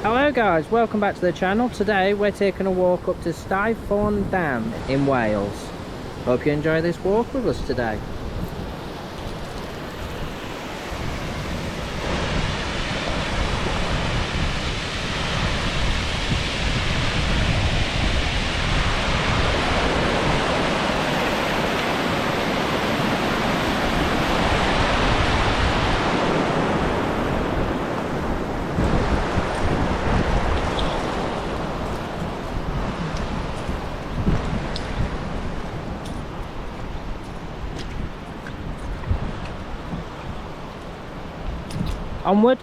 Hello guys, welcome back to the channel. Today we're taking a walk up to Stwlan Dam in Wales. Hope you enjoy this walk with us today. Onward.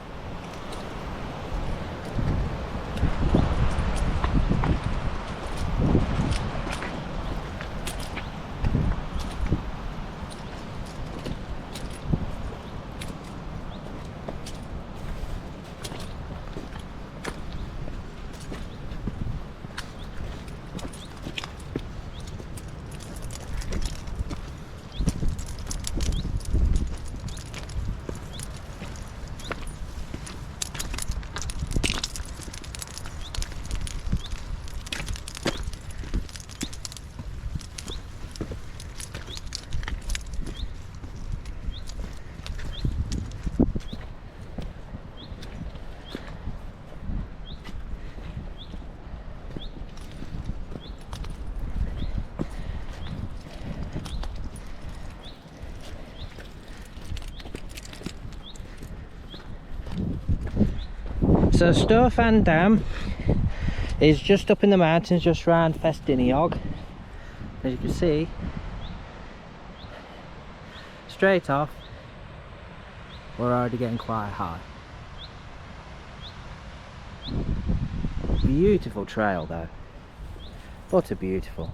So Stwlan Dam is just up in the mountains, just around Porthmadog. As you can see, straight off, we're already getting quite high. Beautiful trail though, utter beautiful.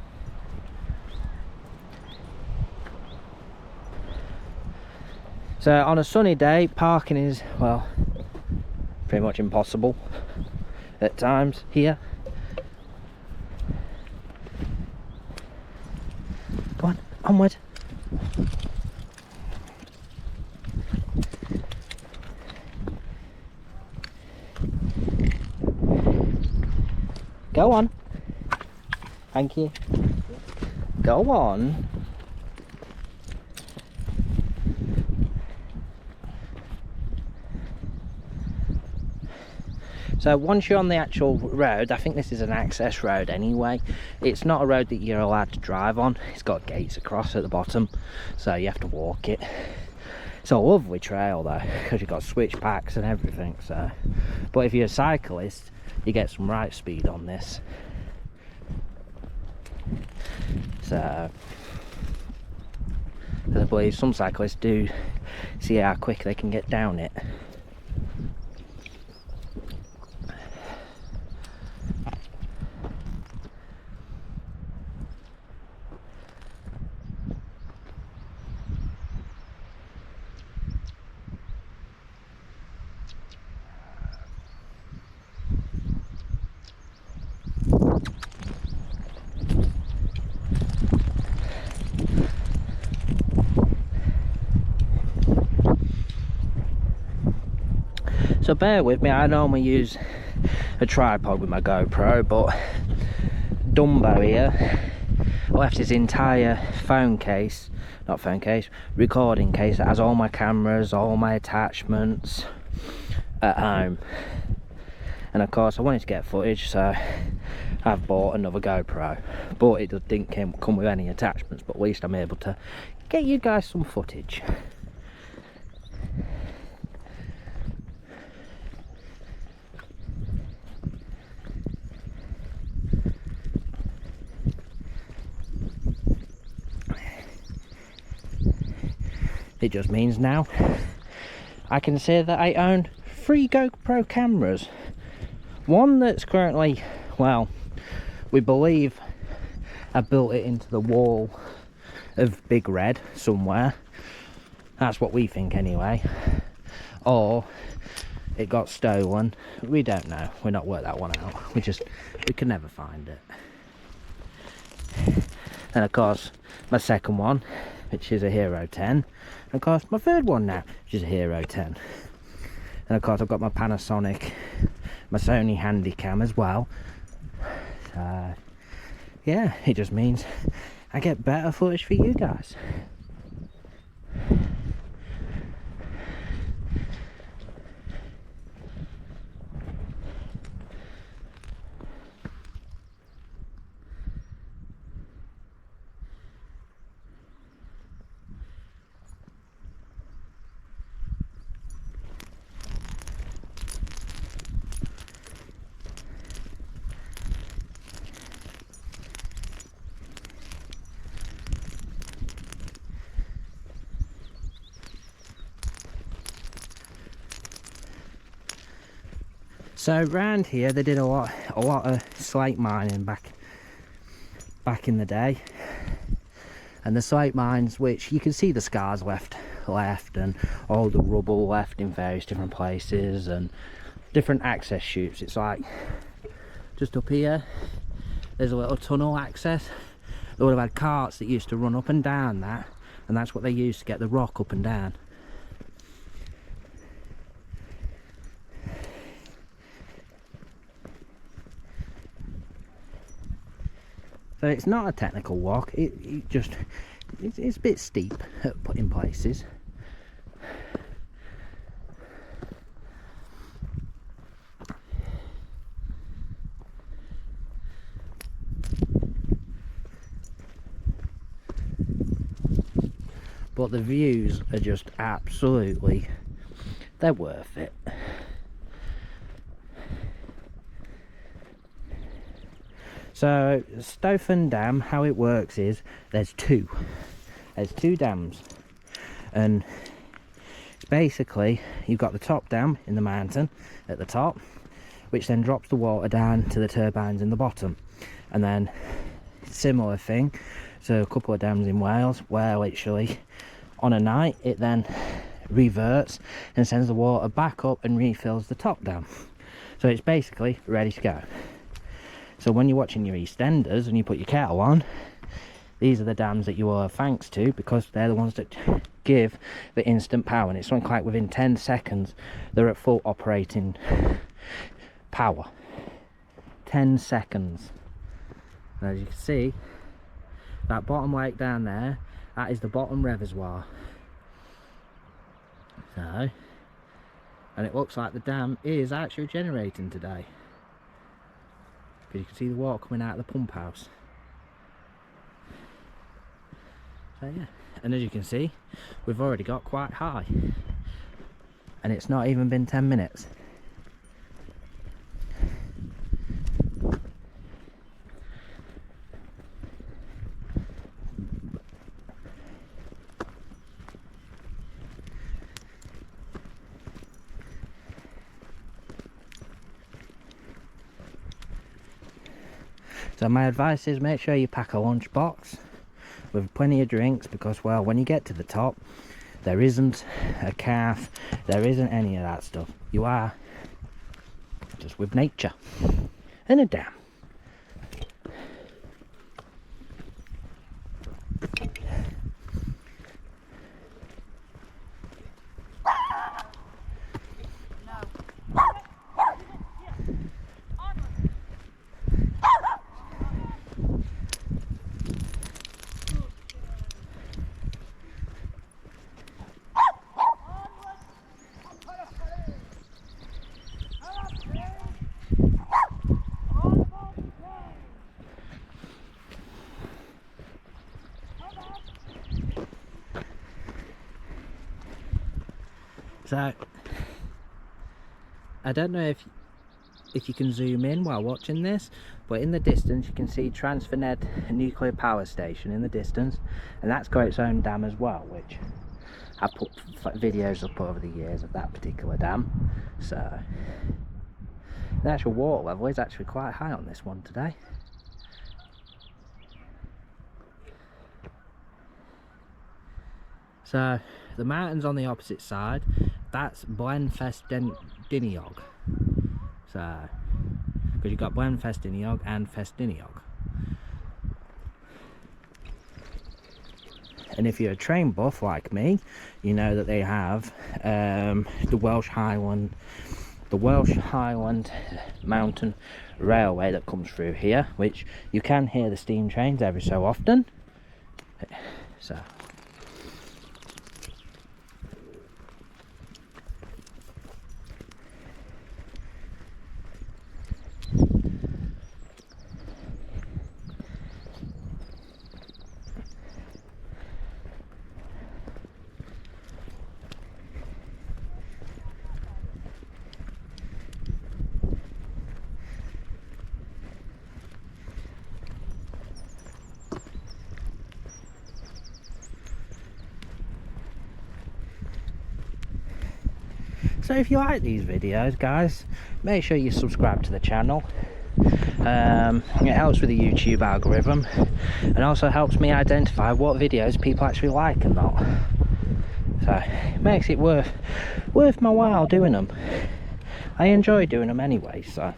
So on a sunny day, parking is, well, pretty much impossible at times here. Go on, onward. Go on. Thank you. Go on. So once you're on the actual road, I think this is an access road anyway. It's not a road that you're allowed to drive on. It's got gates across at the bottom, so you have to walk it. It's a lovely trail though, because you've got switch packs and everything. So, but if you're a cyclist, you get some right speed on this. So, I believe some cyclists do see how quick they can get down it. So bear with me, I normally use a tripod with my GoPro, but Dumbo here left his entire recording case that has all my cameras, all my attachments at home. And of course I wanted to get footage, so I've bought another GoPro, but it didn't come with any attachments, but at least I'm able to get you guys some footage. It just means now I can say that I own 3 GoPro cameras. One that's currently, well, we believe I built it into the wall of Big Red somewhere. That's what we think anyway. Or it got stolen. We don't know. We're not worked that one out. We can never find it. And of course, my second one, which is a Hero 10. And of course, my third one now, which is a Hero 10. And of course, I've got my Panasonic my Sony Handycam as well. So yeah, it just means I get better footage for you guys. So round here they did a lot of slate mining back in the day, and the slate mines, which you can see the scars left and all the rubble left in various different places and different access chutes. It's like just up here there's a little tunnel access. They would have had carts that used to run up and down that, and that's what they used to get the rock up and down. So it's not a technical walk, it's a bit steep in places. But the views are just absolutely, they're worth it. So Stwlan Dam, how it works is there's two dams, and basically you've got the top dam in the mountain at the top, which then drops the water down to the turbines in the bottom, and then similar thing to a couple of dams in Wales where literally on a night it then reverts and sends the water back up and refills the top dam. So it's basically ready to go. So when you're watching your EastEnders and you put your kettle on, these are the dams that you owe thanks to, because they're the ones that give the instant power, and it's something like within 10 seconds they're at full operating power. 10 seconds. And as you can see, that bottom lake down there, that is the bottom reservoir. So, and it looks like the dam is actually generating today, because you can see the water coming out of the pump house. So yeah, and as you can see, we've already got quite high, and it's not even been 10 minutes. So my advice is make sure you pack a lunch box with plenty of drinks, because well, when you get to the top there isn't a calf, there isn't any of that stuff. You are just with nature and a dam. So I don't know if you can zoom in while watching this, but in the distance you can see trawsfyneed nuclear power station in the distance, and that's got its own dam as well, which I put videos up over the years of that particular dam. So the actual water level is actually quite high on this one today. So the mountains on the opposite side, that's Blenfestiniog. So, because you've got Blenfestiniog and Festiniog. And if you're a train buff like me, you know that they have the Welsh Highland the Welsh Highland Mountain Railway that comes through here, which you can hear the steam trains every so often. So So if you like these videos, guys, make sure you subscribe to the channel. It helps with the YouTube algorithm, and also helps me identify what videos people actually like and not. So it makes it worth my while doing them. I enjoy doing them anyway, so.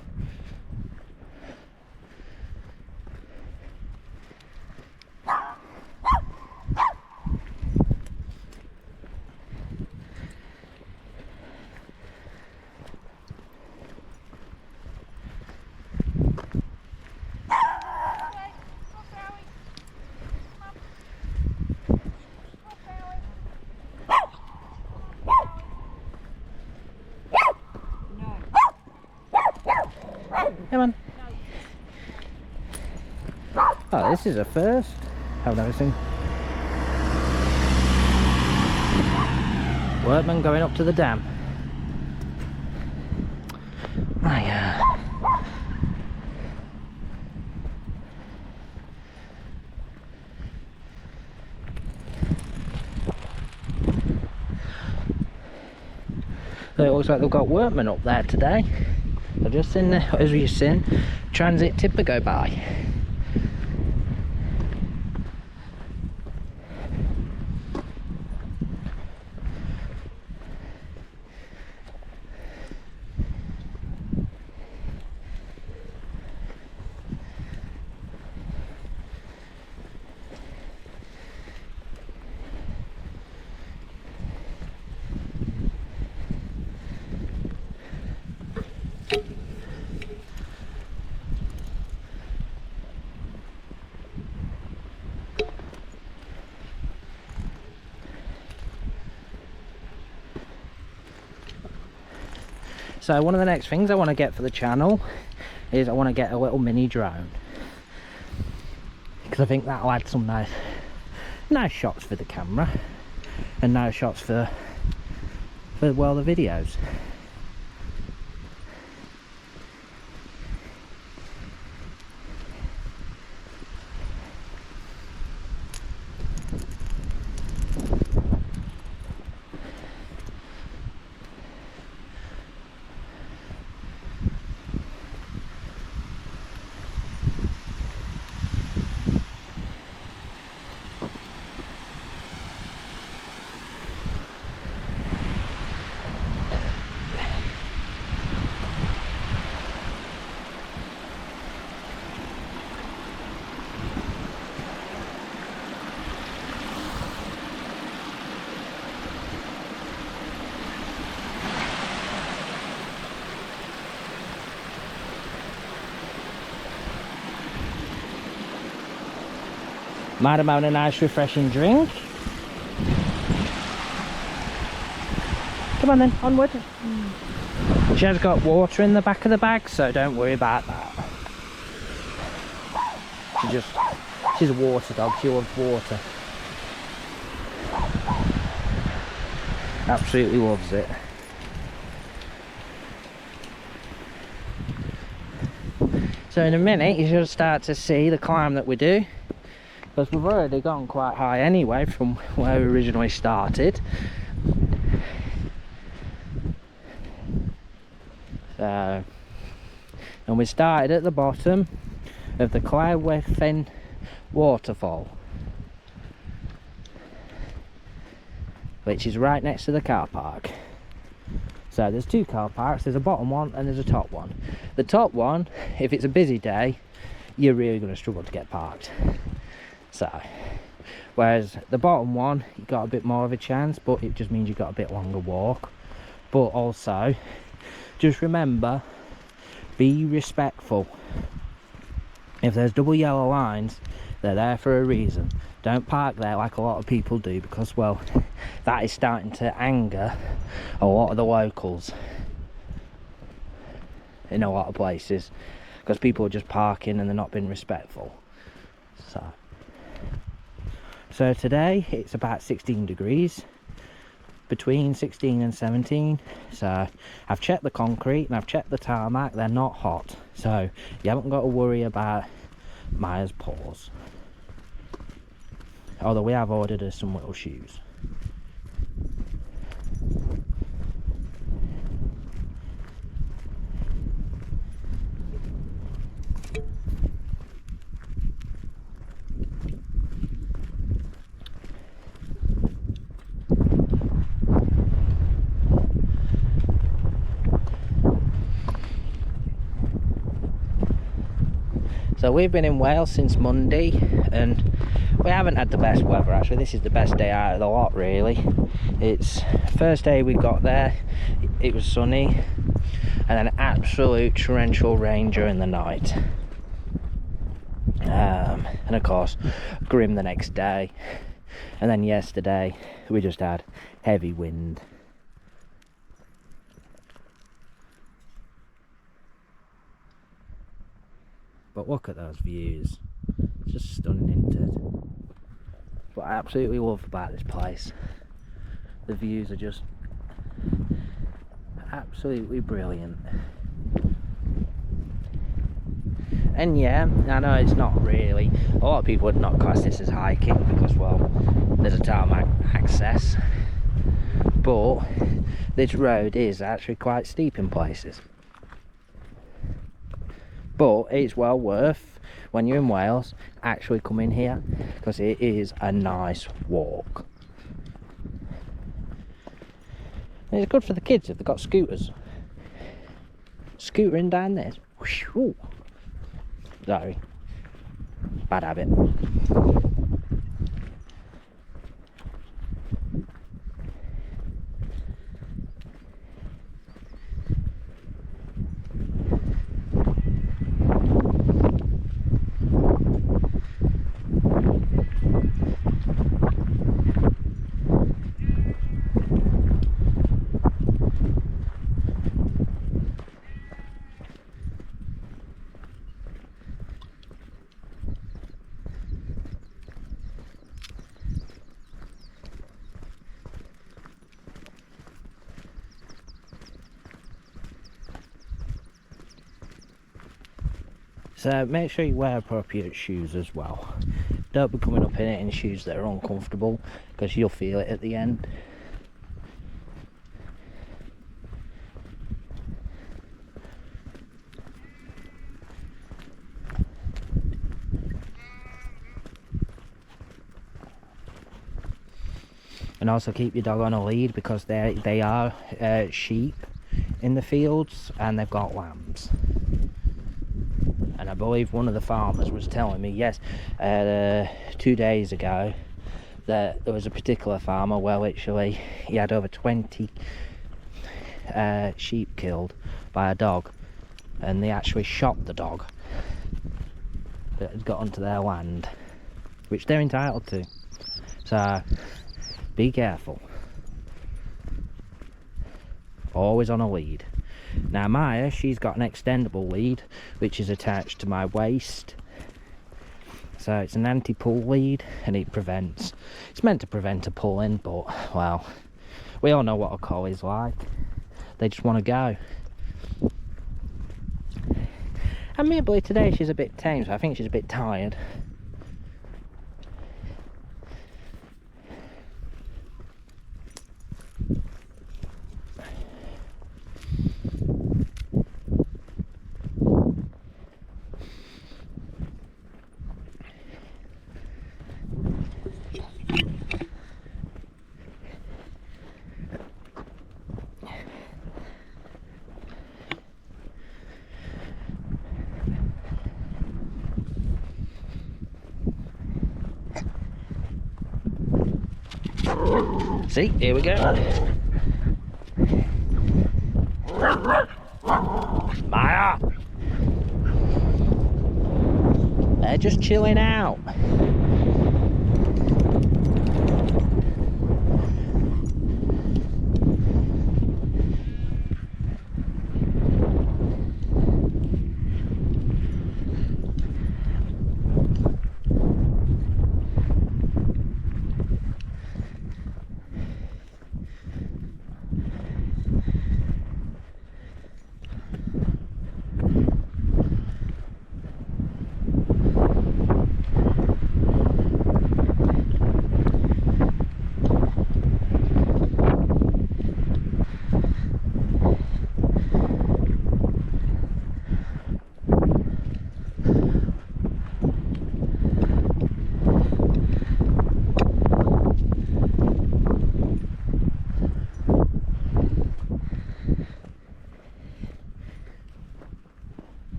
Come on. Oh, this is a first. I've never seen. Workmen going up to the dam. So it looks like they've got workmen up there today. I've just seen, as you've seen, transit tipper go by. So one of the next things I want to get for the channel is I want to get a little mini drone, because I think that'll add some nice shots for the camera and nice shots for the videos. Might have had a nice refreshing drink. Come on then, onward. She has got water in the back of the bag, so don't worry about that. She's a water dog, she loves water. Absolutely loves it. So in a minute you should start to see the climb that we do, because we've already gone quite high anyway from where we originally started. So, and we started at the bottom of the Clywefin waterfall, which is right next to the car park. So there's two car parks, there's a bottom one and there's a top one. The top one, if it's a busy day, you're really going to struggle to get parked. So, whereas the bottom one, you've got a bit more of a chance, but it just means you've got a bit longer walk. But also, just remember, be respectful. If there's double yellow lines, they're there for a reason. Don't park there like a lot of people do, because, well, that is starting to anger a lot of the locals in a lot of places, because people are just parking and they're not being respectful. So today it's about 16 degrees, between 16 and 17. So I've checked the concrete and I've checked the tarmac, they're not hot, so you haven't got to worry about Maya's paws. Although we have ordered her some little shoes. So we've been in Wales since Monday and we haven't had the best weather actually. This is the best day out of the lot really. It's first day we got there, it was sunny, and then absolute torrential rain during the night. And of course grim the next day, and then yesterday we just had heavy wind. But look at those views, it's just stunning, isn't it? What I absolutely love about this place, the views are just absolutely brilliant. And yeah, I know it's not really, a lot of people would not class this as hiking because, well, there's a tarmac access, but this road is actually quite steep in places. But it's well worth, when you're in Wales, actually come in here, because it is a nice walk. And it's good for the kids if they've got scooters. Scootering down this. Ooh. Sorry. Bad habit. So make sure you wear appropriate shoes as well. Don't be coming up in it in shoes that are uncomfortable, because you'll feel it at the end. And also keep your dog on a lead, because they are sheep in the fields and they've got lambs. And I believe one of the farmers was telling me, yes, 2 days ago, that there was a particular farmer where literally he had over 20 sheep killed by a dog, and they actually shot the dog that had got onto their land, which they're entitled to. So be careful. Always on a lead. Now Maya, she's got an extendable lead which is attached to my waist, so it's an anti-pull lead, and it's meant to prevent a pull-in, but well, we all know what a collie's like, they just want to go. And maybe today she's a bit tame, so I think she's a bit tired. See, here we go. Ah! They're just chilling out.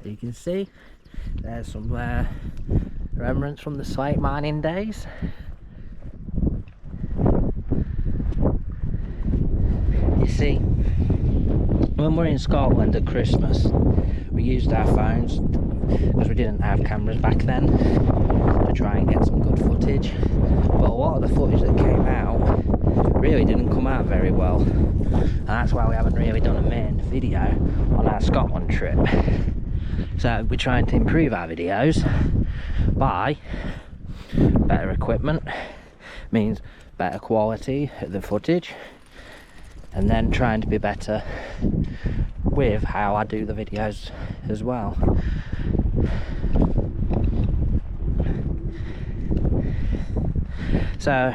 You can see there's some remnants from the slate mining days. You see, when we're in Scotland at Christmas, we used our phones because we didn't have cameras back then to try and get some good footage, but a lot of the footage that came out really didn't come out very well, and that's why we haven't really done a main video on our Scotland trip. So we're trying to improve our videos by better equipment, means better quality of the footage, and then trying to be better with how I do the videos as well. So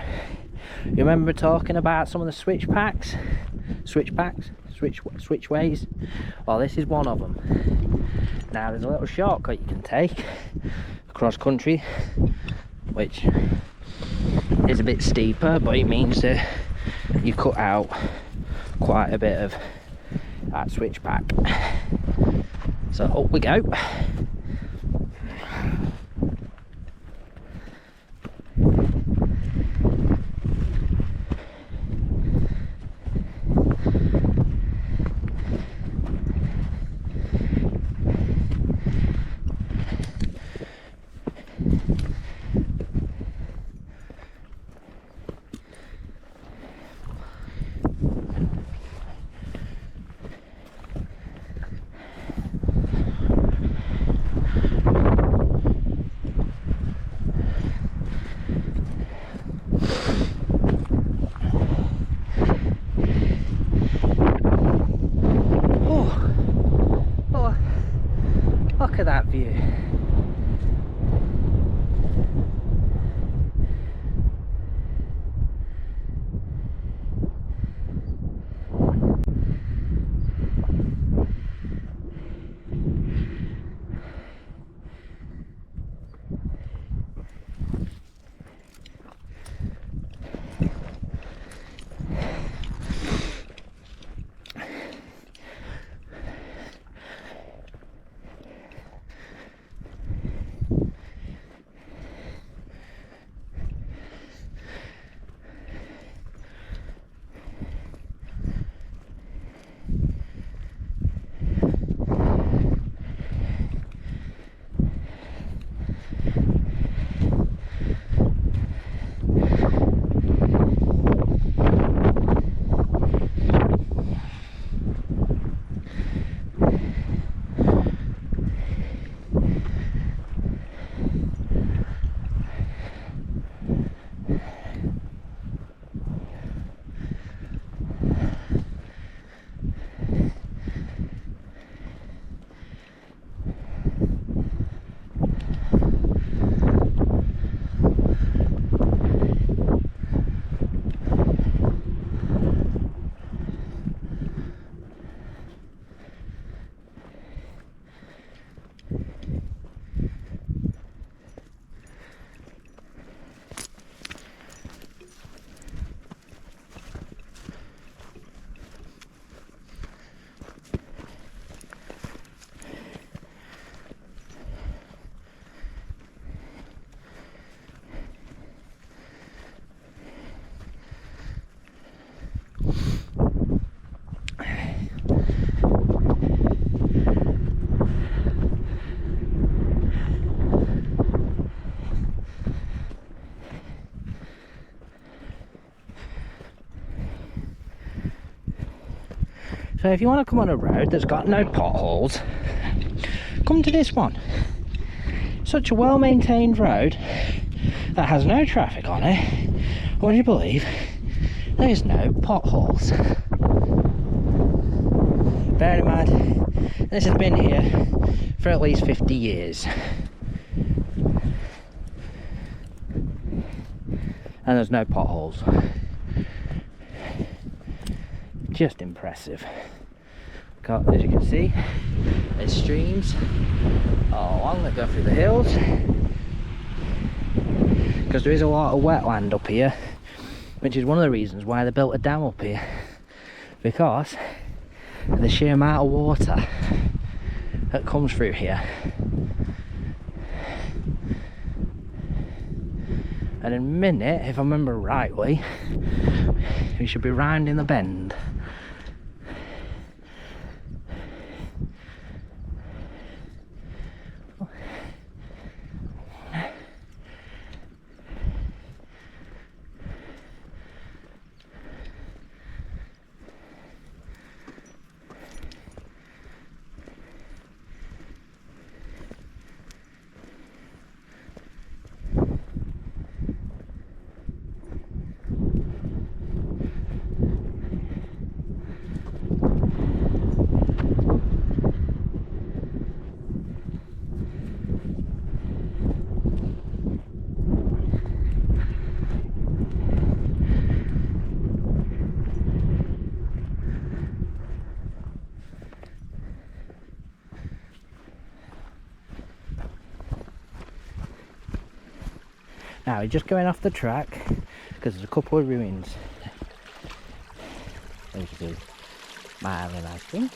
you remember talking about some of the switchways? Well, this is one of them. Now there's a little shortcut you can take across country, which is a bit steeper, but it means that you cut out quite a bit of that switchback. So up we go. Look at that view. So if you want to come on a road that's got no potholes, come to this one. Such a well maintained road that has no traffic on it. Would you believe there is no potholes? Bear in mind, this has been here for at least 50 years. And there's no potholes. Just impressive. Got, as you can see, there's streams all along that go through the hills. Because there is a lot of wetland up here, which is one of the reasons why they built a dam up here. Because of the sheer amount of water that comes through here. And in a minute, if I remember rightly, we should be rounding the bend. Now we're just going off the track because there's a couple of ruins. As you can see, mildly nice thing.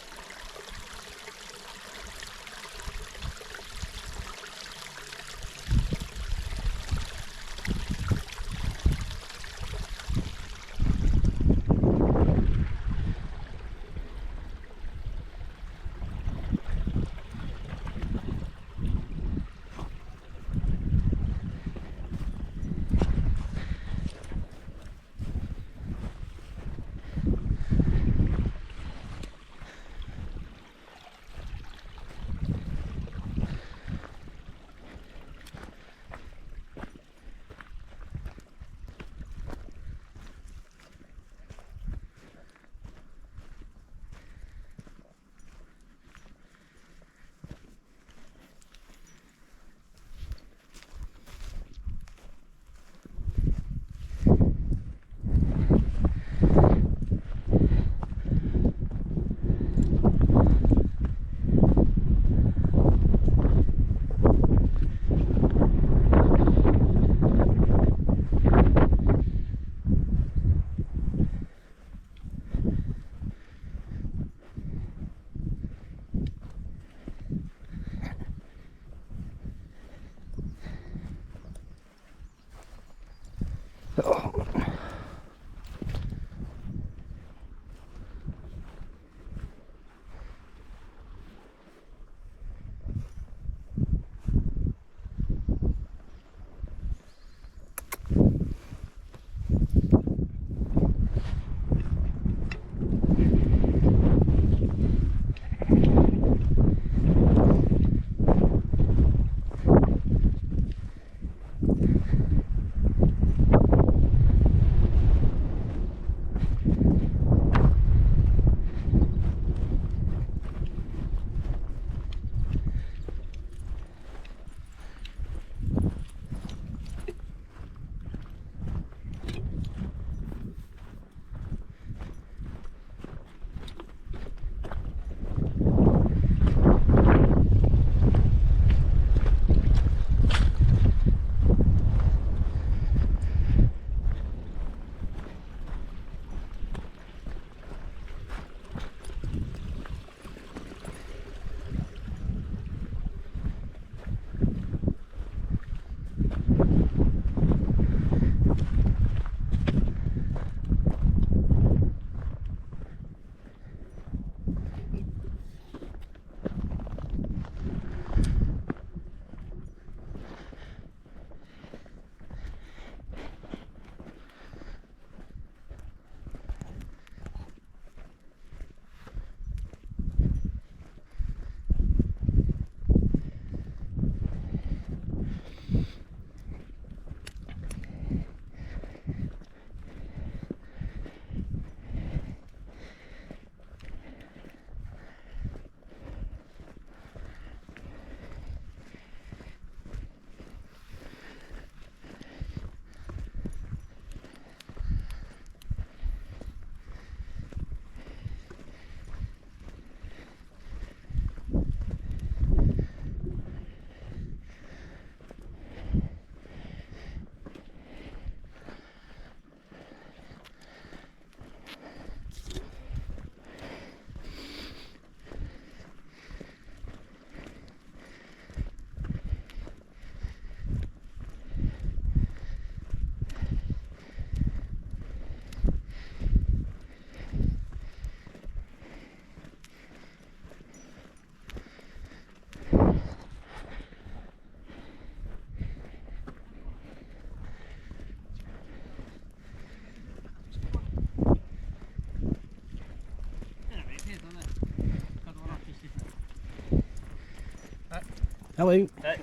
Hello. Hey.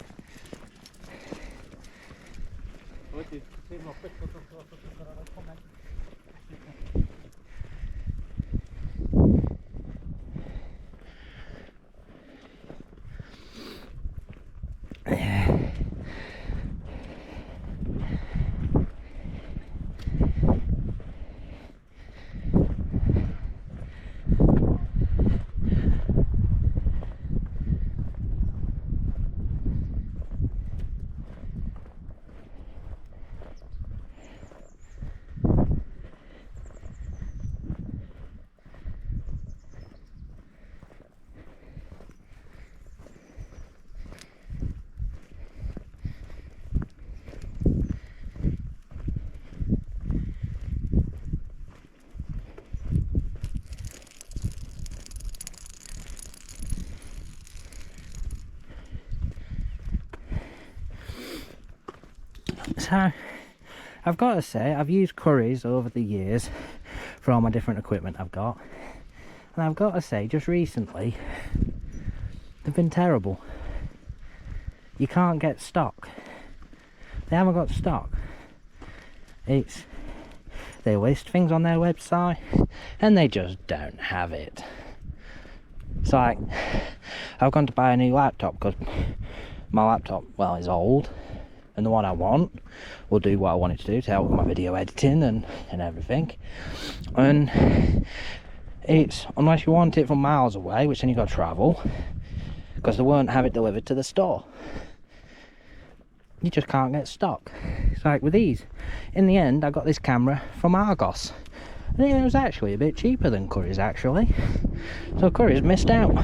So, I've got to say, I've used curries over the years for all my different equipment I've got. And I've got to say, just recently, they've been terrible. You can't get stock. They haven't got stock. They list things on their website and they just don't have it. It's like, I've gone to buy a new laptop because my laptop, well, is old. And the one I want will do what I want it to do to help with my video editing and everything. And it's, unless you want it from miles away, which then you've got to travel, because they won't have it delivered to the store. You just can't get stock. It's like with these. In the end, I got this camera from Argos. And it was actually a bit cheaper than Curry's, actually. So Curry's missed out.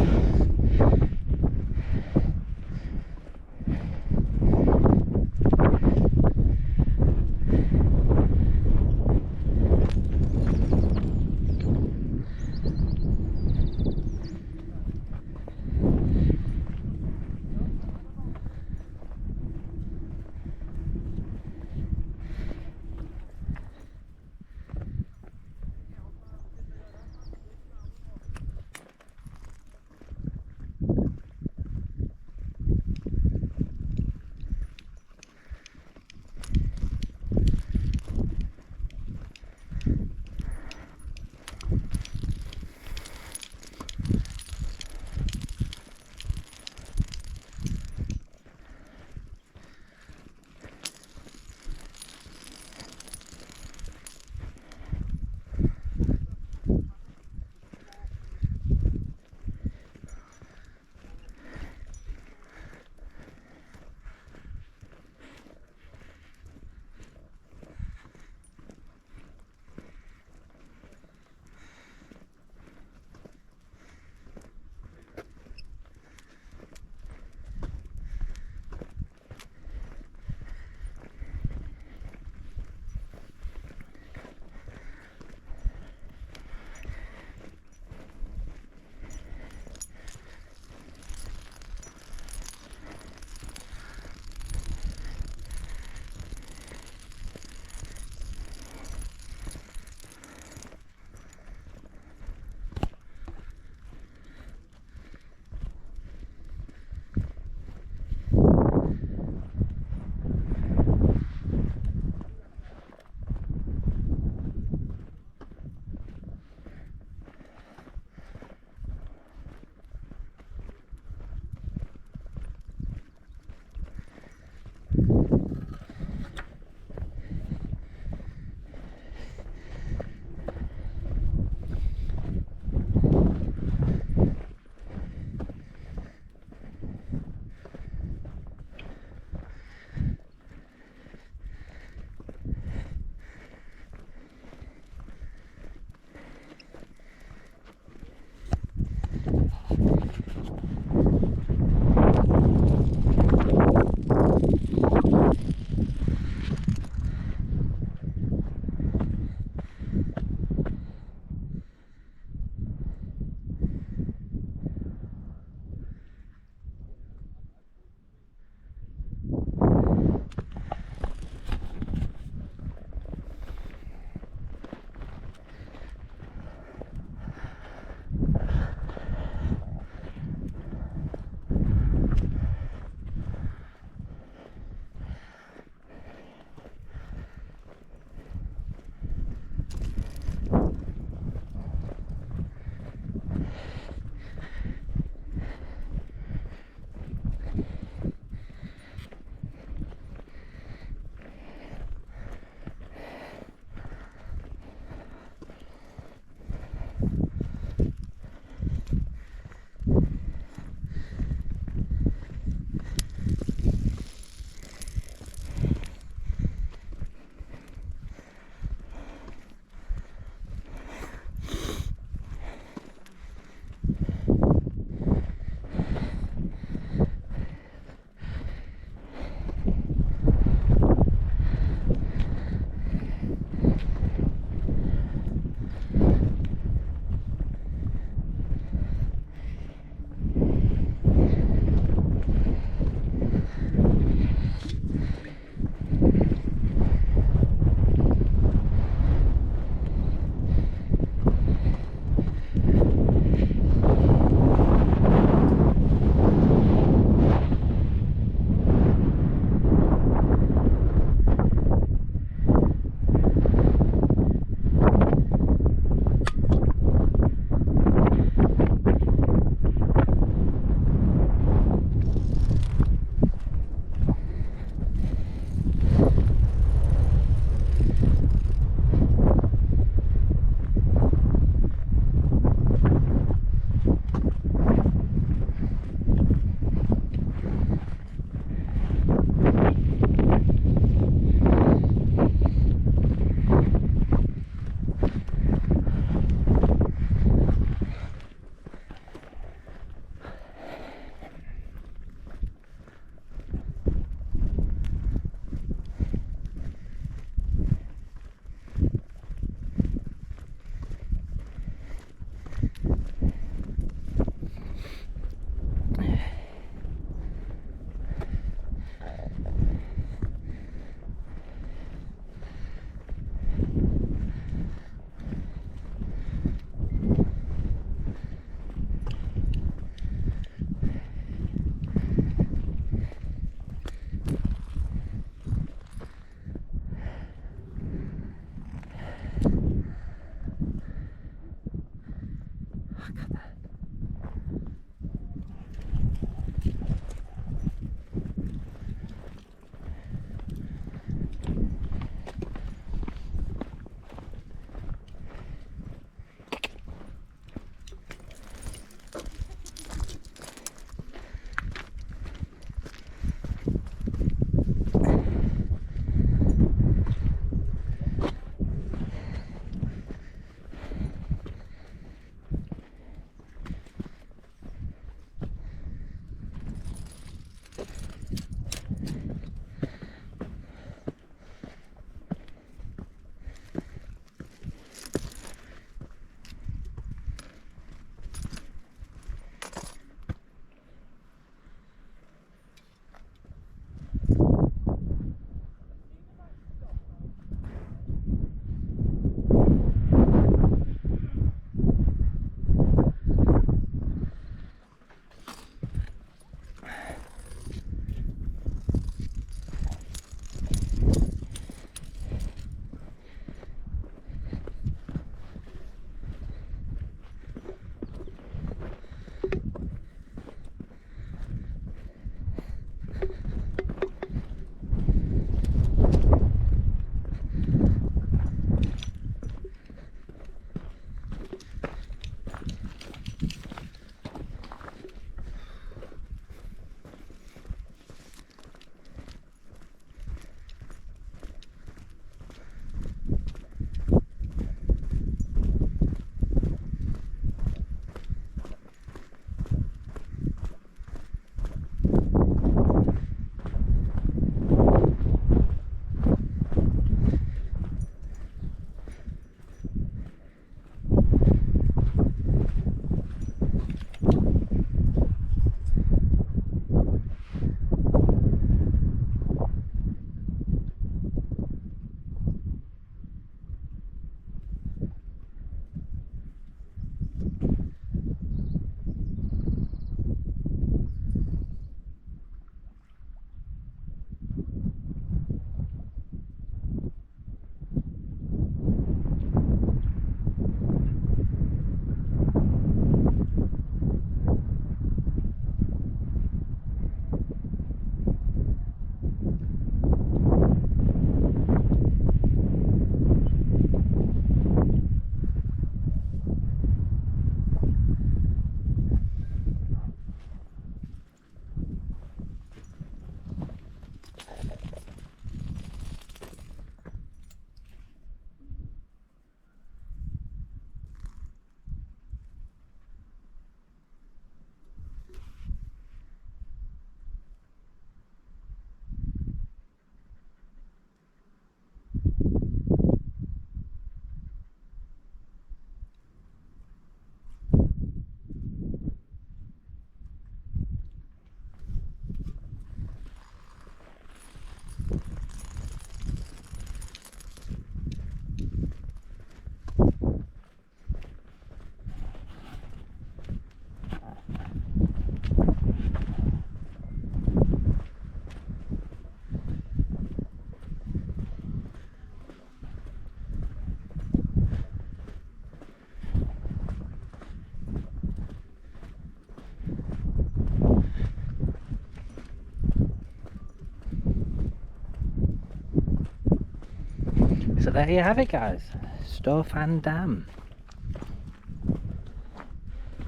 So there you have it, guys. Stwlan Dam.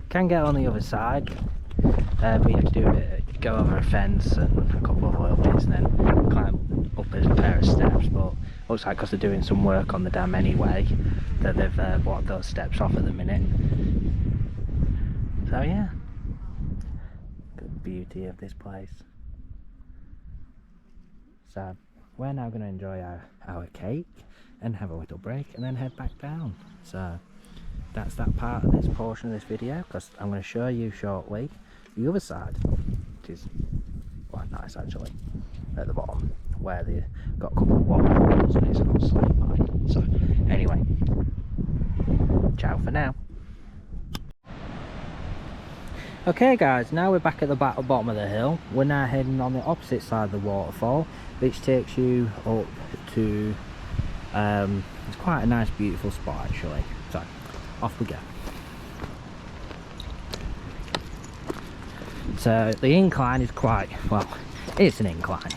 Can get on the other side, but you have to do a bit, go over a fence and a couple of oil bits and then climb up a pair of steps. But looks like because they're doing some work on the dam anyway, that they've blocked those steps off at the minute. So yeah, good beauty of this place. So we're now going to enjoy our cake and have a little break and then head back down. So that's that part of this portion of this video, because I'm going to show you shortly the other side, which is quite nice actually, at the bottom, where they've got a couple of waterfalls and it's an old slate mine. So anyway, ciao for now. Okay guys, now we're back at the bottom of the hill. We're now heading on the opposite side of the waterfall, which takes you up to it's quite a nice beautiful spot actually. So off we go. So the incline is quite, well, it's an incline.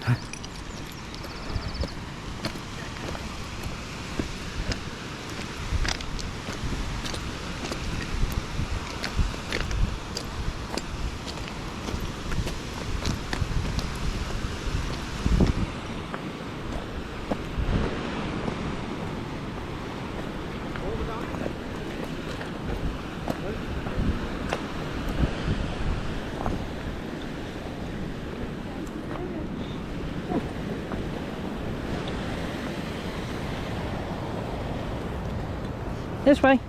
This way.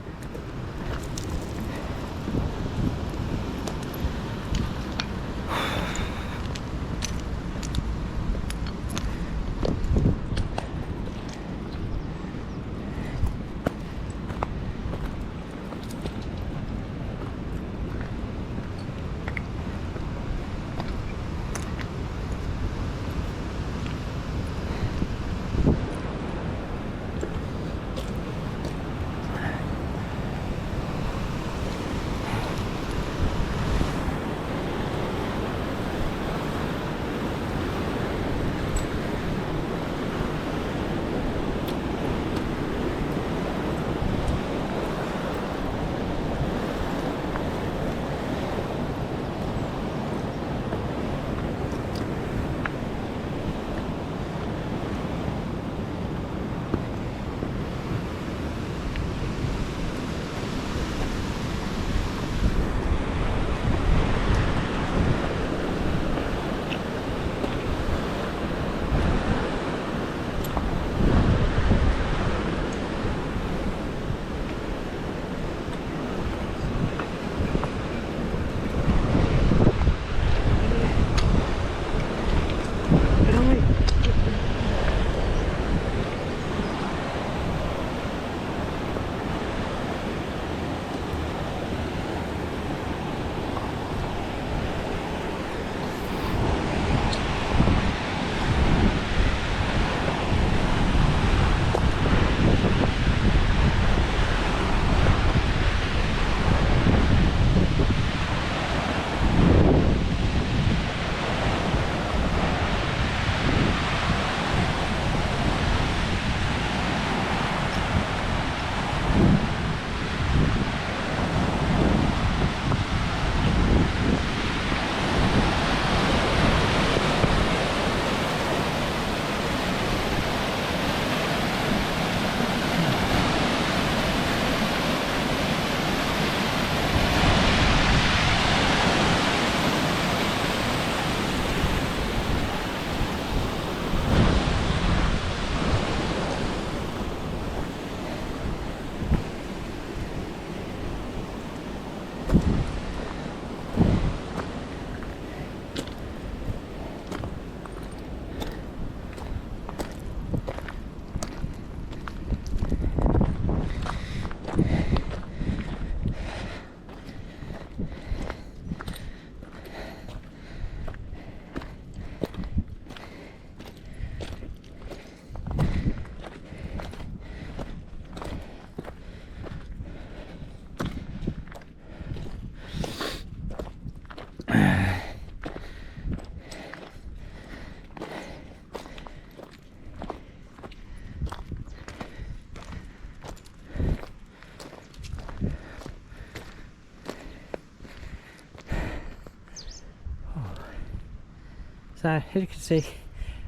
So as you can see,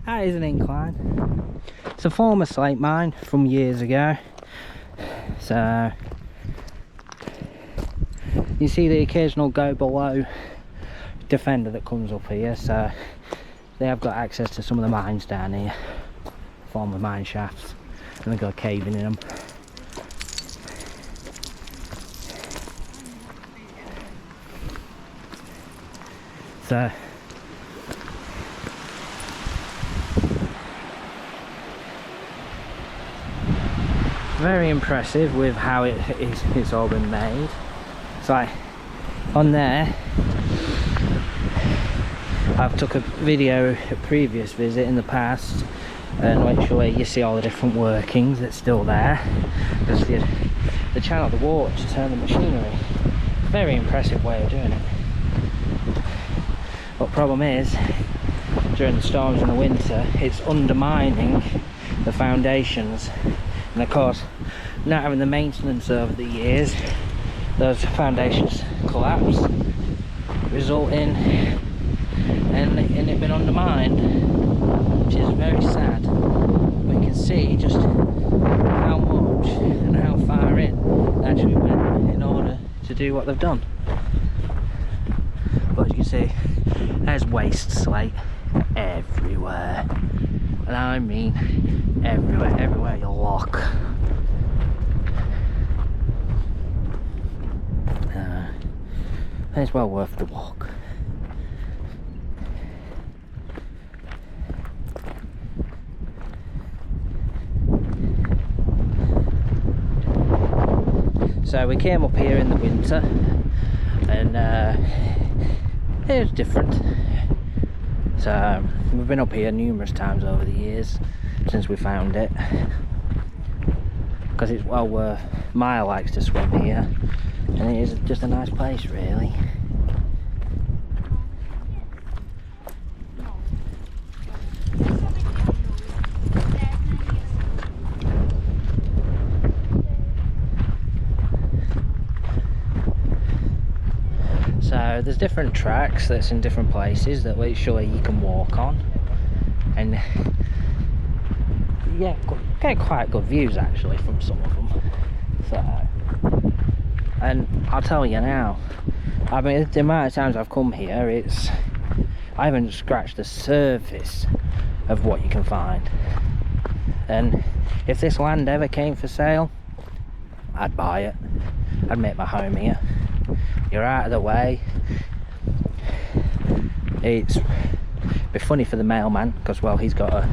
that is an incline. It's a former slate mine from years ago. So you see the occasional go below defender that comes up here, so they have got access to some of the mines down here, former mine shafts, and they've got caving in them. So very impressive with how it's all been made. It's like on there, I've took a video, a previous visit in the past, and literally you see all the different workings that's still there. Because the channel, the water to turn the machinery. Very impressive way of doing it. But problem is, during the storms in the winter, it's undermining the foundations. And of course, not having the maintenance over the years, those foundations collapse, resulting in it being undermined, which is very sad. We can see just how much and how far in they actually went in order to do what they've done. But as you can see, there's waste slate everywhere, and I mean everywhere you look. It's well worth the walk. So we came up here in the winter, and it was different. So we've been up here numerous times over the years since we found it, because it's well worth. Maya likes to swim here, and it is just a nice place, really. So there's different tracks that's in different places that literally you can walk on, and yeah, get quite good views actually from some of them. So, and I'll tell you now, I mean, the amount of times I've come here, I haven't scratched the surface of what you can find. And if this land ever came for sale, I'd buy it. I'd make my home here. You're out of the way. It's be funny for the mailman, because well, he's got to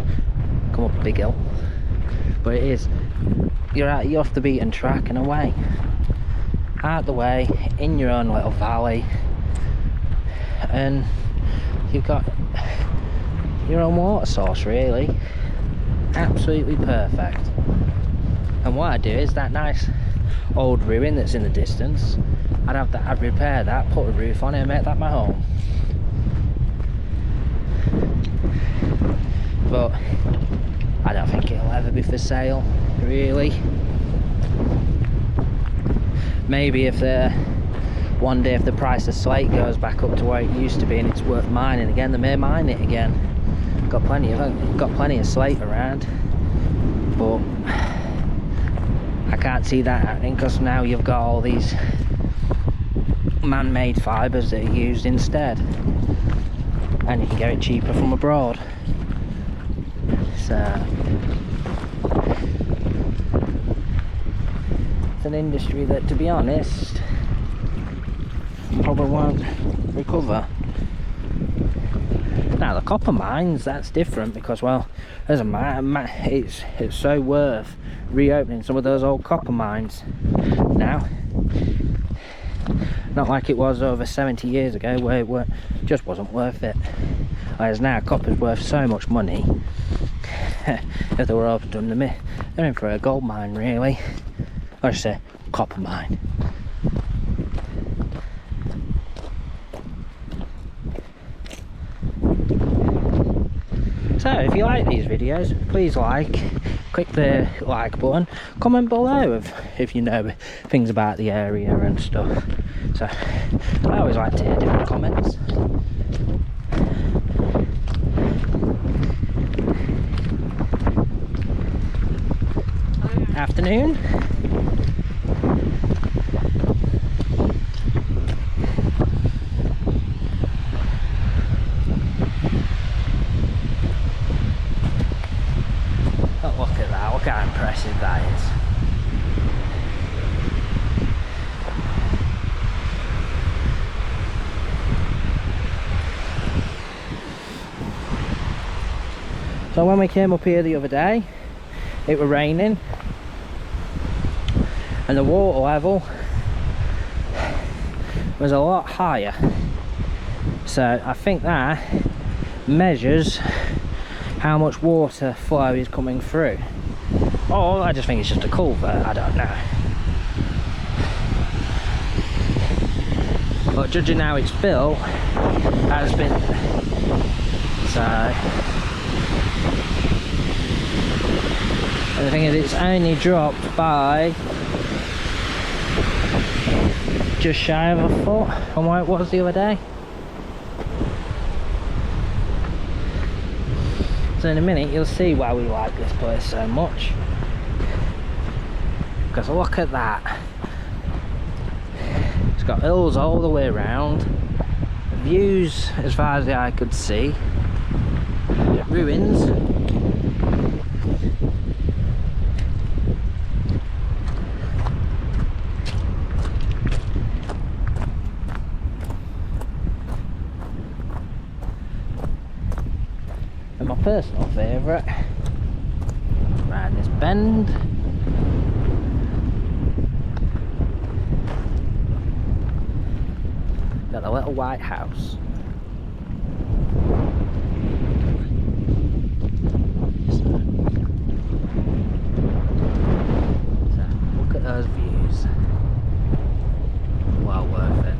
come up a big hill, but it is, you're off the beaten track and away, out the way, in your own little valley, and you've got your own water source, really. Absolutely perfect. And what I do is that nice old ruin that's in the distance, I'd repair that, put a roof on it, and make that my home. But I don't think it'll ever be for sale, really. Maybe if one day if the price of slate goes back up to where it used to be and it's worth mining again, they may mine it again. Got plenty of slate around, but I can't see that happening, because now you've got all these man-made fibres that are used instead, and you can get it cheaper from abroad. So it's an industry that, to be honest, probably won't recover. Now the copper mines, that's different, because well, as it's so worth reopening some of those old copper mines now. Not like it was over 70 years ago, where it just wasn't worth it. Whereas now copper's worth so much money. If they were overdone, they're in for a gold mine, really. Or I should say copper mine. So if you like these videos, please click the like button, comment below if you know things about the area and stuff. So I always like to hear different comments. afternoon. Oh, look at that, look how impressive that is. So when we came up here the other day, it was raining and the water level was a lot higher, so I think that measures how much water flow is coming through. Or I just think it's just a culvert, I don't know. But judging how it's built, has been so. And the thing is, it's only dropped by just shy of a foot from where it was the other day. So in a minute you'll see why we like this place so much. Because look at that. It's got hills all the way around. Views as far as the eye could see. Ruins. And my personal favourite, around this bend, got a little white house. So look at those views, well worth it.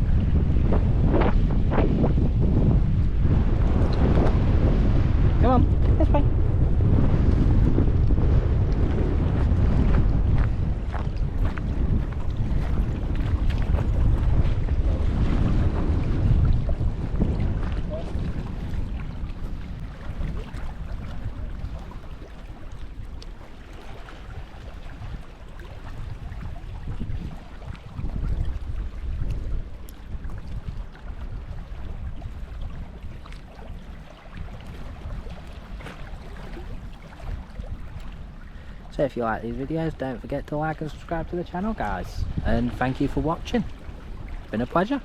Come on, this way. So if you like these videos, don't forget to like and subscribe to the channel, guys. And thank you for watching. It's been a pleasure.